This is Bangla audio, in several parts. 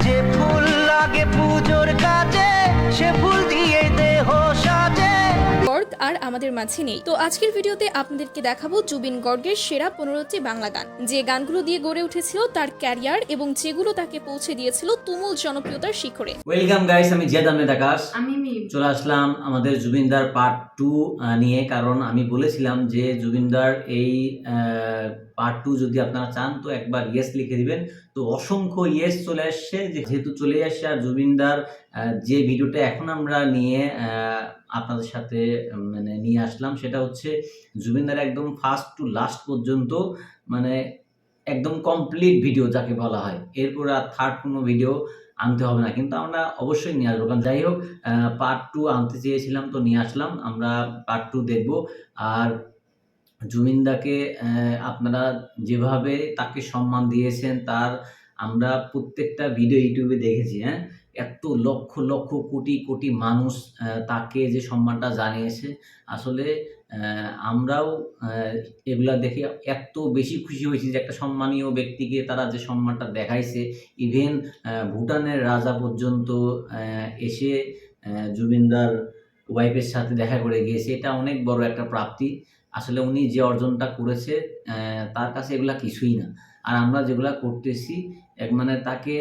যে ফুল লাগে পুজোর কাজে সে ফুল দিয়ে দেহ সাজে। গর্গ আর আমাদের মাঝে নেই। তো আজকের ভিডিওতে আপনাদেরকে দেখাবো জুবিন গর্গের সেরা 15টি বাংলা গান, যে গানগুলো দিয়ে গড়ে উঠেছিল তার ক্যারিয়ার এবং যেগুলো তাকে পৌঁছে দিয়েছিল তুমুল জনপ্রিয়তার শিখরে। ওয়েলকাম গাইস, আমি জিয়াদ আহমেদ আকাশ। আমি মিম। চলে আসলাম আমাদের জুবিনদার পার্ট 2 নিয়ে, কারণ আমি বলেছিলাম যে জুবিনদার এই পার্ট 2 যদি আপনারা চান তো একবার ইয়েস লিখে দিবেন। তো অসংখ্য ইয়েস চলে আসছে, যেহেতু চলে আসছে। আর জুবিনদার যে ভিডিওটা এখন আমরা নিয়ে আপনাদের সাথে মানে নিয়ে আসলাম, সেটা হচ্ছে জুবিনদার একদম ফার্স্ট টু লাস্ট পর্যন্ত, মানে একদম কমপ্লিট ভিডিও যাকে বলা হয়। এরপর আর থার্ড কোনো ভিডিও আনতে হবে না, কিন্তু আমরা অবশ্যই নিয়ে আসবো। কারণ যাই হোক, পার্ট 2 আনতে চেয়েছিলাম তো নিয়ে আসলাম। আমরা পার্ট 2 দেখব। আর জুবিনদাকে আপনারা যেভাবে তাকে সম্মান দিয়েছেন, তার আমরা প্রত্যেকটা ভিডিও ইউটিউবে দেখেছি। এত লক্ষ লক্ষ কোটি কোটি মানুষ তাকে যে সম্মানটা জানিয়েছে, আসলে আমরাও এগুলা দেখে এত বেশি খুশি হয়েছি যে একটা সম্মানীয় ব্যক্তিকে তারা যে সম্মানটা দেখাইছে। ইভেন ভুটানের রাজা পর্যন্ত এসে জুবিনদার ওয়াইফের সাথে দেখা করে গিয়েছে। এটা অনেক বড় একটা প্রাপ্তি। আসলে উনি যে অর্জনটা করেছে তার কাছে এগুলা কিছুই না। আর আমরা যেগুলা করতেছি মানে তাকে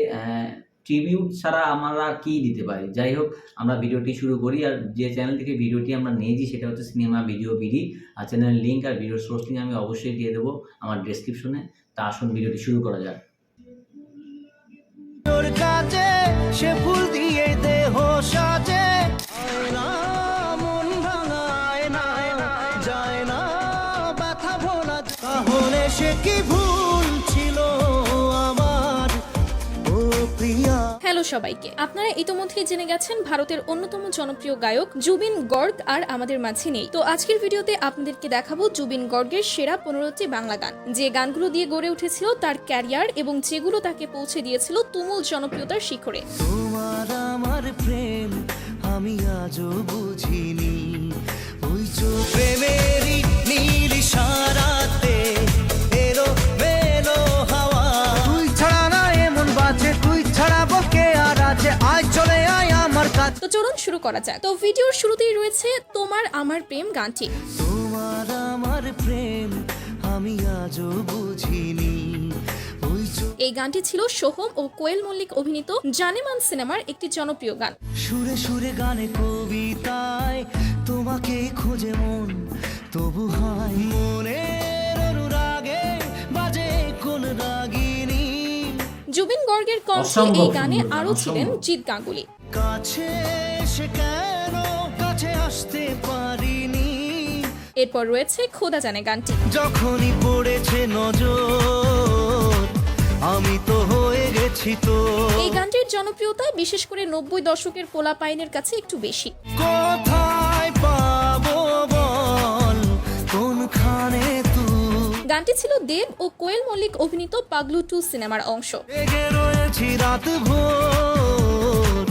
ট্রিবিউট ছাড়া আমরা আর কি দিতে পারি। যাই হোক, আমরা ভিডিওটি শুরু করি। আর যে চ্যানেল থেকে ভিডিওটি আমরা নিয়েছি সেটা হচ্ছে সিনেমা ভিডিও বিডি। আর চ্যানেলের লিঙ্ক আর ভিডিও সোর্স লিঙ্ক আমি অবশ্যই দিয়ে দেবো আমার ডেসক্রিপশনে। তা আসুন ভিডিওটি শুরু করা যাক। তোর কাজে সে ফুল দিয়ে দেহ সাজে, মন ভাঙায় না, যায় না ব্যথা ভোলা। তাহলে সে কি ভুল ছিল আমার, ও প্রিয়া। হ্যালো সবাইকে, আপনারা ইতোমধ্যেই জেনে গেছেন ভারতের অন্যতম জনপ্রিয় গায়ক জুবিন গর্গ আর আমাদের মাঝে নেই। তো আজকের ভিডিওতে আপনাদেরকে দেখাবো জুবিন গর্গের সেরা 15টি বাংলা গান, যে গানগুলো দিয়ে গড়ে উঠেছিল তার ক্যারিয়ার এবং যেগুলো তাকে পৌঁছে দিয়েছিল তুমুল জনপ্রিয়তার শিখরে। তোমার আমার প্রেম আমি আজও বুঝিনি, ওই প্রেমেরই নীল ইশারাতে এলো মেলো হাওয়া। তুই ছাড়া না এমন বাজে, তুই ছাড়া বকে আর আছে, আয় চলে আয় আমার কাছে। তো চলুন শুরু করা যাক। তো ভিডিওর শুরুতেই রয়েছে তোমার আমার প্রেম গানটি। তোমার আমার প্রেম আমি আজও বুঝিনি, ওই এই গানটি ছিল সোহম ও কোয়েল মল্লিক অভিনীত জানেমান সিনেমার একটি জনপ্রিয় গান। সুরে সুরে গানে কবিতায় তোমাকে খোঁজে মন, তবু হয় মনের অনুরাগে বাজে কোন রাগিনী। জুবিন গর্গের কণ্ঠে এই গানে আরো ছিলেন জিৎ গাঙ্গুলি। কাছে সে কেন কাছে আসতে পারিনি, এরপর রয়েছে খোদা জানে গানটি। যখনই পড়েছে নজর আমি তো হয়ে গেছি তো। এই গানটির জনপ্রিয়তা বিশেষ করে 90 দশকের পোলাপাইনের কাছে একটু বেশি। কোথায় পাবো বল কোনখানে তুই, গানটি ছিল দেব ও কোয়েল মল্লিক অভিনীত পাগলু 2 সিনেমার অংশ। জেগে রয়েছি রাত ভোর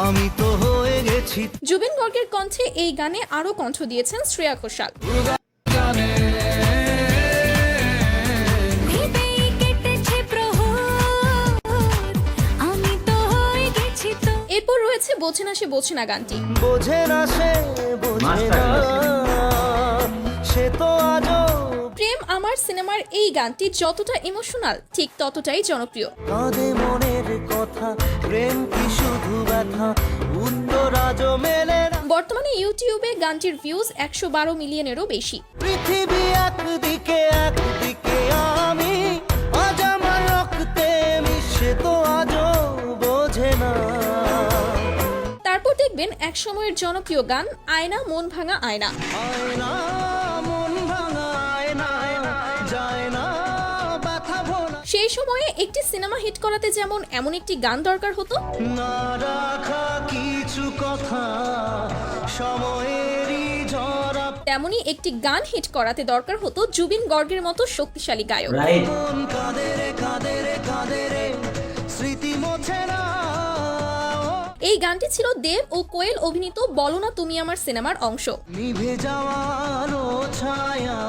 আমি তো হয়ে গেছি। জুবিন গর্গের কণ্ঠে এই গানে আরো কণ্ঠ দিয়েছেন শ্রেয়া ঘোষাল। এরপর রয়েছে বোঝে না সে বোঝে না গানটি। বোঝে না সে বোঝে না, সে তো আজও প্রেম আমার সিনেমার এই গানটি যতটা ইমোশনাল ঠিক ততটাই জনপ্রিয়। কাঁদে মনের কথা, প্রেম কি শুধু ব্যথা, উত্তর আজও মেলে না। বর্তমানে ইউটিউবে গানটির ভিউজ 112 মিলিয়নেরও বেশি। পৃথিবী একদিকে একদিকে আমি, আজ আমার রক্তে মিশে তো আজও বোঝে না। তারপর দেখবেন এক সময়ের জনপ্রিয় গান আয়না মন ভাঙা আয়না। আয়না মন ভাঙা আয়না, যায় না ব্যথা ভোলা। সেই সময়ে একটি সিনেমা হিট করাতে যেমন এমন একটি গান দরকার হতো, না রাখা কিছু কথা সময়েরই ঝরা, তেমনি একটি গান হিট করাতে দরকার হতো জুবিন গর্গের মতো শক্তিশালী গায়ক। মন কাঁদে রে কাঁদে রে কাঁদে রে, স্মৃতি মোছে না। এই গানটি ছিল দেব ও কোয়েল অভিনীত বলো না তুমি আমার সিনেমার অংশ। নিভে যাওয়ারও ছায়া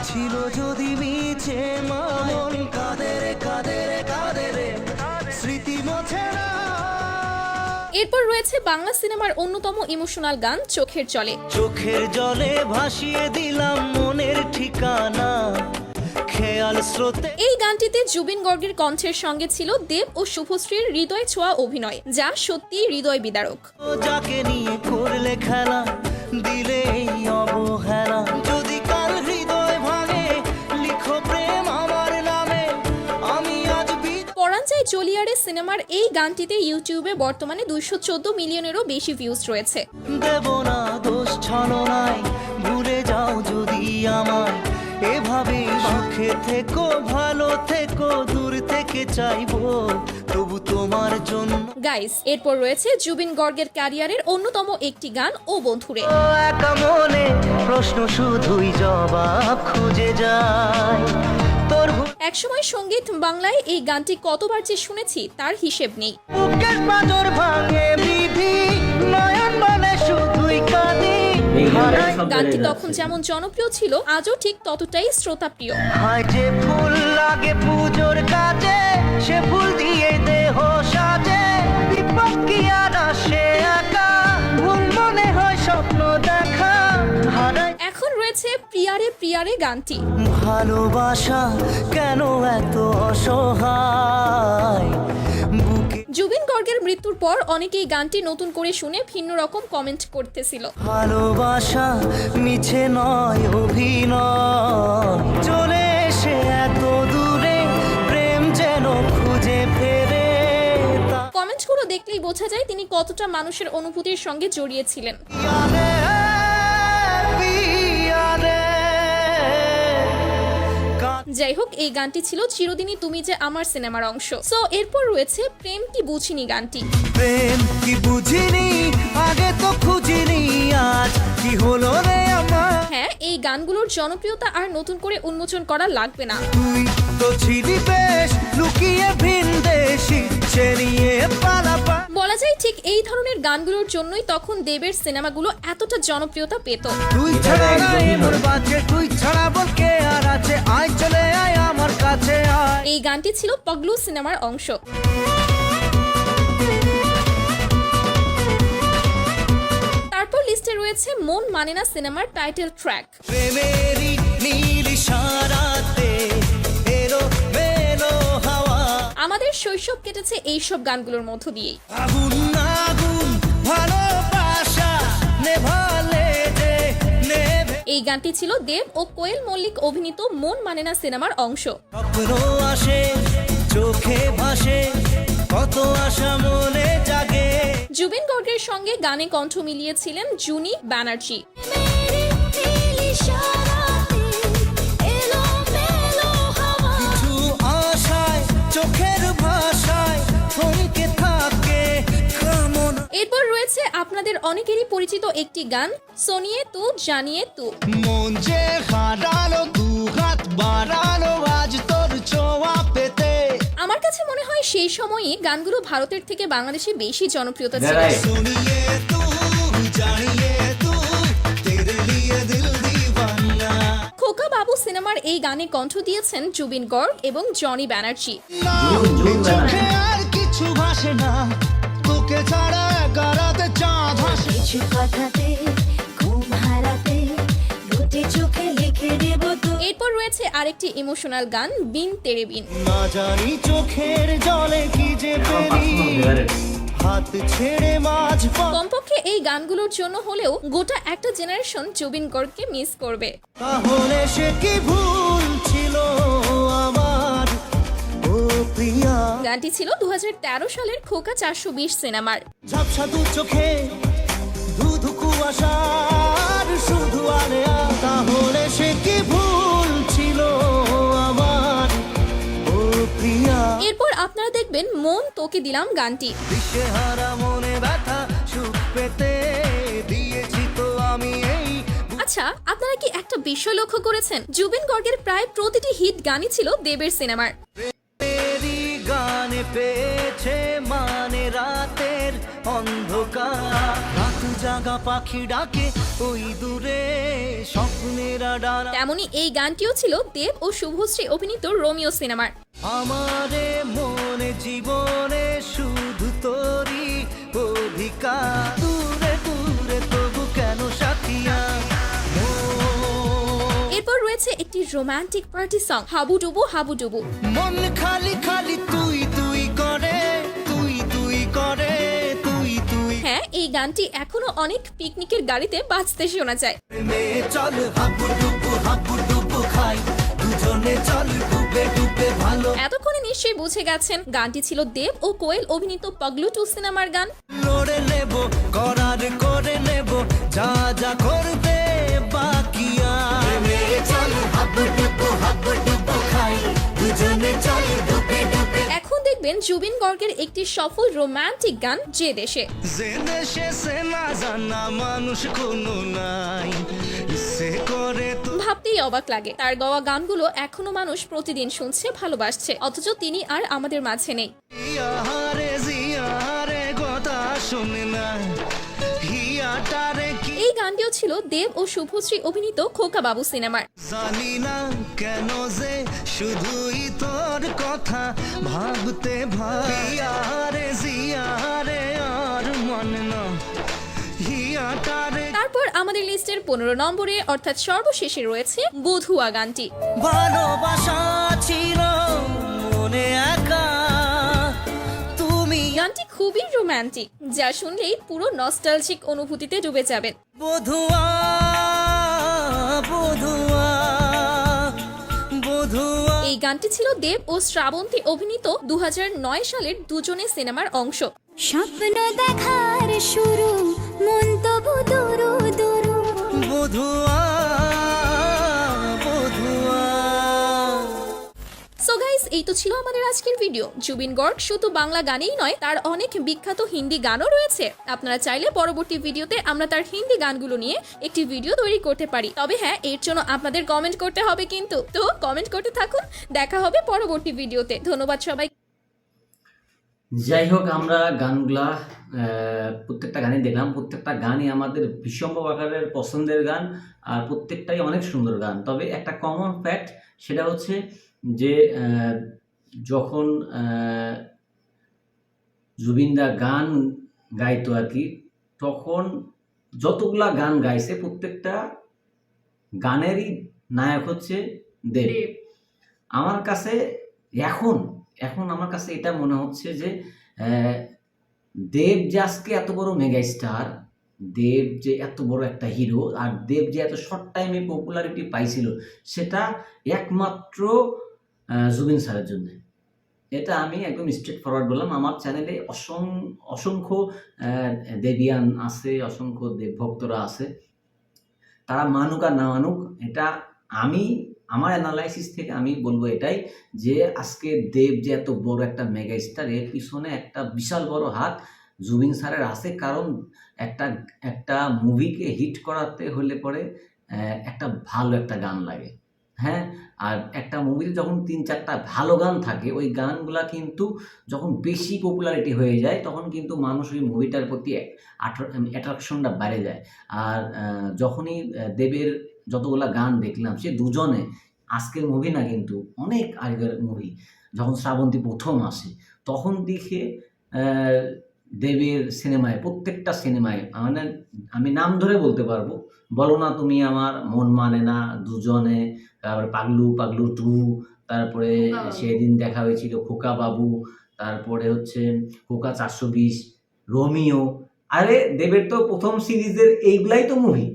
ছিল যদি মিছে, মন কাঁদে রে কাঁদে রে কাঁদে রে, স্মৃতি মোছে এরপর রয়েছে বাংলা সিনেমার অন্যতম ইমোশনাল গান চোখের জলে। চোখের জলে ভাসিয়ে দিলাম মনের ঠিকানা, খেয়াল স্রোতে এই গানটিতে জুবিন গর্গের কণ্ঠের সঙ্গে ছিল দেব ও শুভশ্রীর হৃদয় ছোঁয়া অভিনয়, যা সত্যি হৃদয় বিদারক। যাকে নিয়ে করলে খেলা, দিলে এই অবহেলা, যদি কার হৃদয় ভাঙে লিখো প্রেম আমার নামে, আমি আজ পরাঞ্চাই চলিয়ারে সিনেমার এই গানটিতে ইউটিউবে বর্তমানে 214 মিলিয়নেরও বেশি ভিউজ রয়েছে। দেব না দোষ ছলনায়, ভুলে যাও যদি আমায়, এভাবে সুখে থেকো ভালো থেকো, দূর থেকে চাইবো তবু তোমার জন্য। গাইস, এরপর রয়েছে জুবিন গর্গের ক্যারিয়ারের অন্যতম একটি গান ও বন্ধুরে। একা মনে প্রশ্ন শুধুই জবাব খুঁজে যায় তোর একসময় সঙ্গীত বাংলায় এই গানটি কতবার যে শুনেছি তার হিসেব নেই। বুকের পাঁজর ভাঙে বিধি, নয়ন মানে শুধুই কাঁদি, গানটি তখন যেমন জনপ্রিয় ছিল আজও ঠিক ততটাই শ্রোতাপ্রিয়। হায় যে ফুল লাগে পুজোর কাজে, সে ফুল দিয়ে দেহ সাজে, বিপদ কি আর আসে একা, ভুল মনে হয় স্বপ্ন দেখা, হারায় এখন রয়েছে প্রিয়ারে প্রিয়ারে গানটি। ভালোবাসা কেন এত অসহায়, বুকে জুবিন গর্গের মৃত্যুর পর অনেকেই গানটি নতুন করে শুনে ভিন্ন রকম কমেন্ট করতেছিল। ভালোবাসা মিছে নয় অভিনয়, চলে এসে এত দূরে প্রেম যেন খুঁজে ফেরে। কমেন্টগুলো দেখলেই বোঝা যায় তিনি কতটা মানুষের অনুভূতির সঙ্গে জড়িয়েছিলেন। পিয়ারে, পিয়ারে, যাই হোক, এই গানটি ছিল চিরদিনই তুমি যে আমার সিনেমার অংশ। সো এরপর রয়েছে প্রেম কি বুঝিনি গানটি। প্রেম কি বুঝিনি আগে তো খুঁজিনি, আজ কি হলো রে আমার। হ্যাঁ, এই গানগুলোর জনপ্রিয়তা আর নতুন করে উন্মোচন করা লাগবে না। তুই তো ছিলি বেশ লুকিয়ে ভিনদেশি, ছেড়িয়ে পালাপা। বলা যায় ঠিক এই ধরনের গানগুলোর জন্যই তখন দেবের সিনেমাগুলো এতটা জনপ্রিয়তা পেত। তুই ছাড়া নাই মোর বাঁচে, তুই ছাড়া বল কে আর আছে, আয় চলে আয় আমার কাছে আয়। এই গানটি ছিল পগলু সিনেমার অংশ। তারপর লিস্টে রয়েছে মন মানে না সিনেমার টাইটেল ট্র্যাক। প্রেমেরই নীল ইশারাতে এলো মেলো হাওয়া, আমাদের শৈশব কেটেছে এইসব গানগুলোর মধ্য দিয়েই। আগুন আগুন ভালোবাসা নেভালে যে নেভে, এই গানটি ছিল দেব ও কোয়েল মল্লিক অভিনীত মন মানে না সিনেমার অংশ। স্বপ্ন আসে চোখে ভাসে, কত আশা মনে জাগে। জুবিন গর্গের সঙ্গে গানে কণ্ঠ মিলিয়েছিলেন জুনি ব্যানার্জি। কিছু আশায় চোখের ভাষায় থমকে থাকে কামনা, এরপর রয়েছে আপনাদের অনেকেরই পরিচিত একটি গান সোনিয়ে তু জানিয়ে তু। মন যে হারালো দু হাত বাড়ালো আজ তোর ছোঁয়া পেতে। আমার কাছে মনে হয় সেই সময়ই গানগুলো ভারতের থেকে বাংলাদেশে বেশি জনপ্রিয়তা ছিল। Right. सुनिए तू जानिए तू तेरे लिए दिल दीवाना। খোকা বাবু সিনেমার এই গানে কণ্ঠ দিয়েছেন জুবিন গর্গ এবং জনি ব্যানার্জি। জুবিন চোখে আর কিছু ভাসে না, তোকে ছাড়া একারাতে চাঁদ ভাসে। কিছু কথাতে ঘুম হারাতে দুটি চোখে লিখে দেব তো। এরপর রয়েছে আরেকটি ইমোশনাল গান বিন তেরে বিন। না জানি চোখের জলে কি যে পেরি, হাত ছেড়ে মাঝ পথ। কমপক্ষে এই গানগুলোর জন্য হলেও গোটা একটা জেনারেশন জুবিন গর্গকে মিস করবে। তাহলে সে কি ভুল ছিল আমার ও প্রিয়া। গানটি ছিল 2013 সালের খোকা 420 সিনেমার। ঝাপসা দু চোখে ধুধু কুয়াশার শুধু আলেয়া, তাহলে সে কি ভুল ছিল আমার ও প্রিয়া। এরপর আপনারা দেখবেন মন তোকে দিলাম গানটি। দিশেহারা মনে ব্যথা সুখ পেতে দিয়েছি তো আমি এই। আচ্ছা, আপনারা কি একটা বিষয় লক্ষ্য করেছেন? জুবিন গর্গের প্রায় প্রতিটি হিট গানই ছিল দেবের সিনেমার। তেরি গানে পেয়েছে মানে রাতের অন্ধকার, রাত জাগা পাখি ডাকে ওই দূরে স্বপ্নেরা ডানা। তেমনি এই গানটিও ছিল দেব ও শুভশ্রী অভিনীত রোমিও সিনেমার। আমারে মনে জীবনে শুধু তোরি একা দূরে দূরে তবু কেন সাথিয়া এরপর রয়েছে একটি রোমান্টিক পার্টি সং হাবুডুবু হাবুডুবু। মন খালি খালি তুই তুই করে তুই তুই করে তুই তুই হ্যাঁ, এই গানটি এখনো অনেক পিকনিকের গাড়িতে বাজতে শোনা যায়। মে চল হাবু ডুবু খাই দুজনে চল ডুবে ডুবে ভালো এতক্ষণে নিশ্চয়ই বুঝে গেছেন গানটি ছিল দেব ও কোয়েল অভিনীত পাগলু 2 সিনেমার গান। লড়ে নেব করার করে নেব যা যা করবে বাকি আর মে চল হাবু ডুবু খাই দুজনে চল ডুবে ডুবে এখন দেখবেন জুবিন গর্গের একটি সফল রোমান্টিক গান যে দেশে। যে দেশে সে না জানা মানুষ কোনো নাই ইচ্ছে করে তো ভাবতেই অবাক লাগে, তার গাওয়া গানগুলো এখনো মানুষ প্রতিদিন শুনছে, ভালোবাসছে, অথচ তিনি আর আমাদের মাঝে নেই। জিয়ারে কথা শুনে না হিয়াটারে কি এই গানটিও ছিল দেব ও শুভশ্রী অভিনীত খোকা বাবু সিনেমার। জানি না কেন যে শুধুই তোর কথা ভাবতে ভাইয়ারে জিয়ারে আর মনে না হিয়াটারে তারপর আমাদের লিস্টের 15 নম্বরে অর্থাৎ সর্বশেষে রয়েছে বধুয়া গানটি। ভালোবাসা ছিল মনে একা তুমি গানটি খুবই রোমান্টিক, যা শুনলেই পুরো নস্টালজিক অনুভূতিতে ডুবে যাবেন। বধুয়া বধুয়া বধুয়া এই গানটি ছিল দেব ও শ্রাবন্তী অভিনীত 2009 সালের দুজনে সিনেমার অংশ। স্বপ্ন দেখার শুরু মন তবু দুরু দুরু বধুয়া বধুয়া সো গাইস, এই তো ছিল আমাদের আজকের ভিডিও। জুবিন গর্গ শুধু বাংলা গানেই নয়, তার অনেক বিখ্যাত হিন্দি গানও রয়েছে। আপনারা চাইলে পরবর্তী ভিডিওতে আমরা তার হিন্দি গানগুলো নিয়ে একটি ভিডিও তৈরি করতে পারি। তবে হ্যাঁ, এর জন্য আপনাদের কমেন্ট করতে হবে কিন্তু। তো কমেন্ট করতে থাকুন, দেখা হবে পরবর্তী ভিডিওতে। ধন্যবাদ সবাই। যাই হোক, আমরা গানগুলা প্রত্যেকটা গানই দেখলাম। প্রত্যেকটা গানই আমাদের ভীষণ আকারের পছন্দের গান, আর প্রত্যেকটাই অনেক সুন্দর গান। তবে একটা কমন ফ্যাক্ট, সেটা হচ্ছে যে যখন জুবিনদা গান গাইতো আর কি, তখন যতগুলা গান গাইছে প্রত্যেকটা গানেরই নায়ক হচ্ছে দেব। আমার কাছে এখন আমার কাছে এটা মনে হচ্ছে যে দেব যে আজকে এত বড় মেগা স্টার, দেব যে এত বড় একটা হিরো, আর দেব যে এত শর্ট টাইমে পপুলারিটি পাইছিল, সেটা একমাত্র জুবিন স্যারের জন্য। এটা আমি একদম স্ট্রেট ফরওয়ার্ড বললাম। আমার চ্যানেলে অসংখ্য দেবিয়ান আছে, অসংখ্য দেব ভক্তরা আছে। তারা মানুক আর না মানুক, এটা আমার অ্যানালাইসিস থেকে আমি বলবো এটাই, যে আজকে দেব যে এত বড় একটা মেগা স্টার, এর পিছনে একটা বিশাল বড় হাত জুবিন স্যারের আছে। কারণ একটা মুভিকে হিট করাতে হলে পরে একটা ভালো একটা গান লাগে। হ্যাঁ, আর একটা মুভিতে যখন 3-4টা ভালো গান থাকে, ওই গানগুলা কিন্তু যখন বেশি পপুলারিটি হয়ে যায়, তখন কিন্তু মানুষ ওই মুভিটার প্রতি অ্যাট্রাকশনটা বেড়ে যায়। আর যখনই দেবের যতগুলা গান দেখলাম, সে দুজনে, আজকের মুভি না কিন্তু অনেক আগের মুভি, যখন শ্রাবন্তী প্রথম আসে, তখন দেখে দেবের সিনেমায়, প্রত্যেকটা সিনেমায়, মানে আমি নাম ধরে বলতে পারবো, বলো না তুমি আমার, মন মানে না, দুজনে, তারপরে পাগলু 2, তারপরে সেদিন দেখা হয়েছিল খোকা বাবু, তারপরে হচ্ছে খোকা 420, রোমিও। আরে দেবের তো প্রথম সিরিজের এইগুলাই তো মুভি,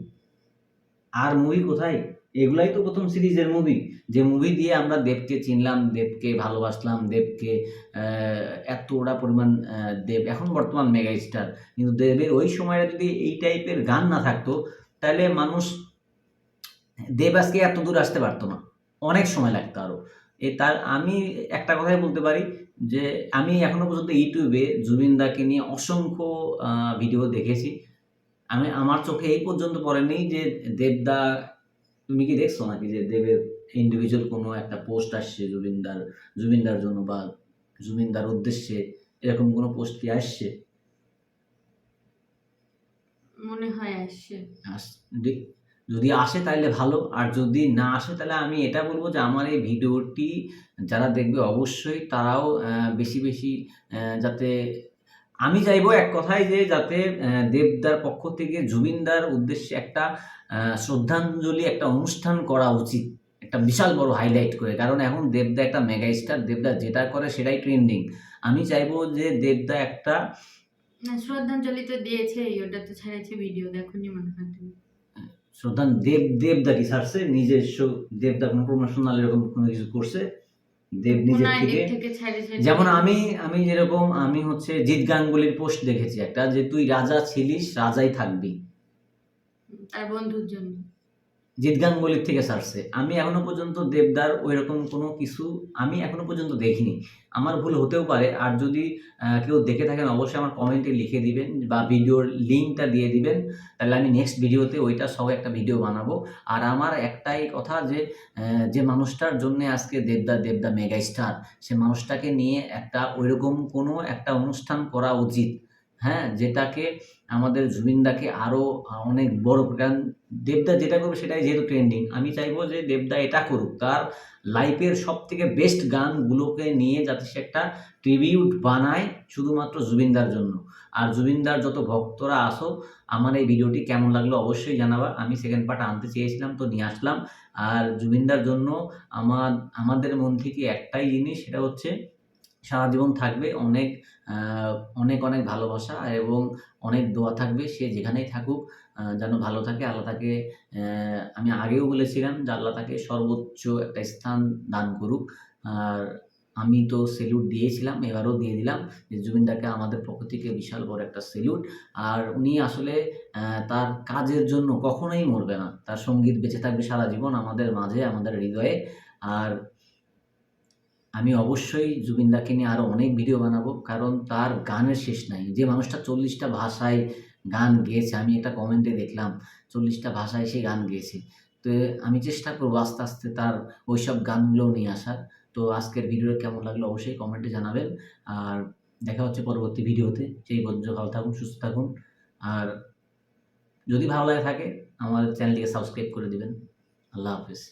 আর মুভি কোথায়? এগুলাই তো প্রথম সিরিজের মুভি, যে মুভি দিয়ে আমরা দেবকে চিনলাম, দেবকে ভালোবাসলাম, দেবকে এতটা পরিমাণ দেব এখন বর্তমান মেগা স্টার। কিন্তু দেবের ওই সময়টা যদি এই টাইপের গান না থাকতো, তাহলে মানুষ দেব আজকে এত দূর আসতে পারতো না, অনেক সময় লাগতো আরও। তার আমি একটা কথাই বলতে পারি, যে আমি এখনো পর্যন্ত ইউটিউবে জুবিনদাকে নিয়ে অসংখ্য ভিডিও দেখেছি। আমার চোখে এই পর্যন্ত পড়েনি যে দেবদা, তুমি কি দেখছো নাকি যে দেবের ইন্ডিভিজুয়াল কোনো একটা পোস্ট আসছে জুবিনদার জন্য বা জুবিনদার উদ্দেশ্যে, এরকম কোনো পোস্ট কি আসছে? মনে হয় আসছে। যদি আসে তাহলে ভালো, আর যদি না আসে তাহলে আমি এটা বলবো যে আমার এই ভিডিওটি যারা দেখবে অবশ্যই তারাও বেশি বেশি যাতে আমি চাইবো এক কথায় যে যাতে দেবদার পক্ষ থেকে জুবিনদার উদ্দেশ্যে একটা শ্রদ্ধাঞ্জলি একটা অনুষ্ঠান করা উচিত, একটা বিশাল বড় হাইলাইট করে। কারণ এখন দেবদা একটা মেগা স্টার, দেবদা যেটা করে সেটাই ট্রেন্ডিং। আমি চাইবো যে দেবদা একটা না, শ্রদ্ধাঞ্জলি তো দিয়েছেই, ওটা তো ছেড়েছে ভিডিও, দেখোনি মনে হয় তুমি? দেবদা কি ছাড়ছে নিজস্ব? দেবদা কোনো প্রমোশনাল এরকম কোনো কিছু করছে? দেব নিজের ওনার দিক থেকে, থেকে ছেড়েছে যেমন video। আমি যেরকম আমি হচ্ছে জিৎ গাঙ্গুলির পোস্ট দেখেছি একটা, যে তুই রাজা ছিলিস রাজাই থাকবি, তার বন্ধুর জন্য। জিৎ গাঙ্গুলির থেকে ছাড়ছে। আমি এখনো পর্যন্ত দেবদার ওইরকম কোনো কিছু আমি এখনো পর্যন্ত দেখিনি। আমার ভুল হতেও পারে, আর যদি কেউ দেখে থাকেন অবশ্যই আমার কমেন্টে লিখে দিবেন বা ভিডিওর লিঙ্কটা দিয়ে দিবেন, তাহলে আমি নেক্সট ভিডিওতে ওইটা সহ একটা ভিডিও বানাবো। আর আমার একটাই কথা যে যে মানুষটার জন্য আজকে দেবদা মেগা স্টার, সে মানুষটাকে নিয়ে একটা ওইরকম কোনো একটা অনুষ্ঠান করা উচিত, হ্যাঁ, যেটাকে আমাদের জুবিনদাকে আরো অনেক বড়, কারণ দেবদা যেটা করবে সেটাই যেহেতু ট্রেন্ডিং, আমি চাইবো যে দেবদা এটা করুক, তার লাইফের সব থেকে বেস্ট গানগুলোকে নিয়ে যাতে সে একটা ট্রিবিউট বানায় শুধুমাত্র জুবিনদার জন্য। আর জুবিনদার যত ভক্তরা আসো, আমার এই ভিডিওটি কেমন লাগলো অবশ্যই জানাবা। আমি সেকেন্ড পার্ট আনতে চেয়েছিলাম তো নিয়ে আসলাম। আর জুবিনদার জন্য আমাদের মন থেকে একটাই জিনিস, সেটা হচ্ছে সারা জীবন থাকবে অনেক অনেক অনেক ভালোবাসা এবং অনেক দোয়া থাকবে। সে যেখানেই থাকুক যেন ভালো থাকে। আল্লাহ তাকে আমি আগেও বলেছিলাম যে আল্লাহ তাকে সর্বোচ্চ একটা স্থান দান করুক। আর আমি তো সেলুট দিয়েছিলাম, এবারও দিয়ে দিলাম যে জুবিনদাকে আমাদের পক্ষ থেকে বিশাল বড় একটা সেলুট। আর উনি আসলে তার কাজের জন্য কখনোই মরবে না। তার সঙ্গীত বেঁচে থাকবে সারা জীবন আমাদের মাঝে, আমাদের হৃদয়ে। আর আমি অবশ্যই জুবিনদাকে নিয়ে আরো অনেক ভিডিও বানাবো, কারণ তার গানের শেষ নাই। যে মানুষটা 40টা ভাষায় গান গেয়েছে, আমি একটা কমেন্টে দেখলাম 40টা ভাষায় সে গান গেয়েছে। তো আমি চেষ্টা করবো আস্তে আস্তে তার ওইসব গানগুলো নিয়ে আসার। তো আজকের ভিডিওটা কেমন লাগলো অবশ্যই কমেন্টে জানাবেন। আর দেখা হচ্ছে পরবর্তী ভিডিওতে। সেই পর্যন্ত ভালো থাকুন, সুস্থ থাকুন। আর যদি ভালো লাগে থাকে আমার চ্যানেলটিকে সাবস্ক্রাইব করে দিবেন। আল্লাহ হাফেজ।